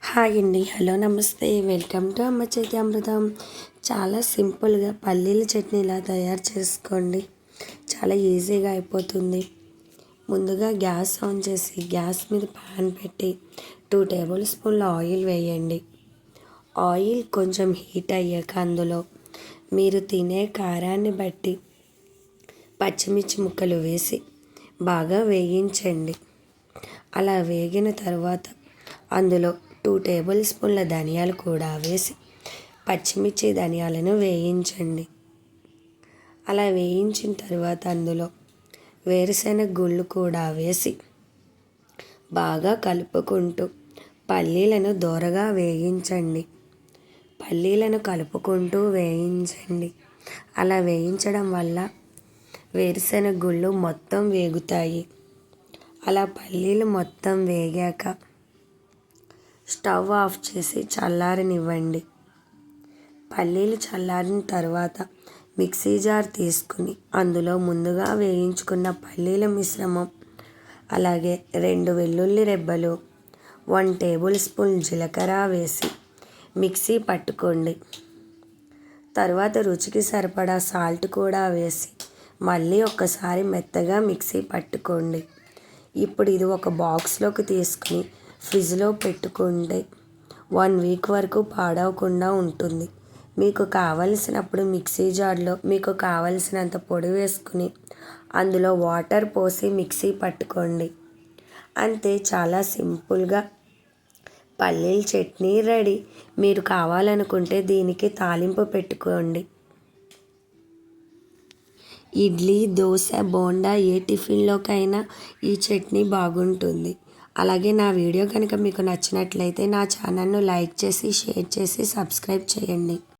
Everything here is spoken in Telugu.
హాయ్ అండి. హలో నమస్తే. వెల్కమ్ టు అమ్మ చేతి అమృతం. చాలా సింపుల్గా పల్లీల చట్నీ ఇలా తయారు చేసుకోండి. చాలా ఈజీగా అయిపోతుంది. ముందుగా గ్యాస్ ఆన్ చేసి గ్యాస్ మీద ప్యాన్ పెట్టి 2 టేబుల్ స్పూన్ల ఆయిల్ వేయండి. ఆయిల్ కొంచెం హీట్ అయ్యాక అందులో మీరు తినే కారాన్ని బట్టి పచ్చిమిర్చి ముక్కలు వేసి బాగా వేయించండి. అలా వేగిన తర్వాత అందులో 2 టేబుల్ స్పూన్ల ధనియాలు కూడా వేసి పచ్చిమిర్చి ధనియాలను వేయించండి. అలా వేయించిన తర్వాత అందులో వేరుశెనగ గుళ్ళు కూడా వేసి బాగా కలుపుకుంటూ పల్లీలను దోరగా వేయించండి. పల్లీలను కలుపుకుంటూ వేయించండి. అలా వేయించడం వల్ల వేరుశెనగ గుళ్ళు మొత్తం వేగుతాయి. అలా పల్లీలు మొత్తం వేగాక స్టవ్ ఆఫ్ చేసి చల్లారనివ్వండి. పల్లీలు చల్లారిన తర్వాత మిక్సీ జార్ తీసుకుని అందులో ముందుగా వేయించుకున్న పల్లీల మిశ్రమం, అలాగే 2 వెల్లుల్లి రెబ్బలు, 1 టేబుల్ స్పూన్ జీలకర్ర వేసి మిక్సీ పట్టుకోండి. తర్వాత రుచికి సరిపడా సాల్ట్ కూడా వేసి మళ్ళీ ఒక్కసారి మెత్తగా మిక్సీ పట్టుకోండి. ఇప్పుడు ఇది ఒక బాక్స్లోకి తీసుకుని ఫ్రిడ్జ్లో పెట్టుకుంటే 1 వీక్ వరకు పాడవకుండా ఉంటుంది. మీకు కావలసినప్పుడు మిక్సీ జార్లో మీకు కావలసినంత పొడి వేసుకుని అందులో వాటర్ పోసి మిక్సీ పట్టుకోండి. అంతే, చాలా సింపుల్గా పల్లీల చట్నీ రెడీ. మీరు కావాలనుకుంటే దీనికి తాలింపు పెట్టుకోండి. ఇడ్లీ, దోశ, బోండా ఏ టిఫిన్లోకైనా ఈ చట్నీ బాగుంటుంది. అలాగే నా వీడియో కనుక మీకు నచ్చినట్లయితే నా ఛానల్ను లైక్ చేసి, షేర్ చేసి, సబ్స్క్రైబ్ చేయండి.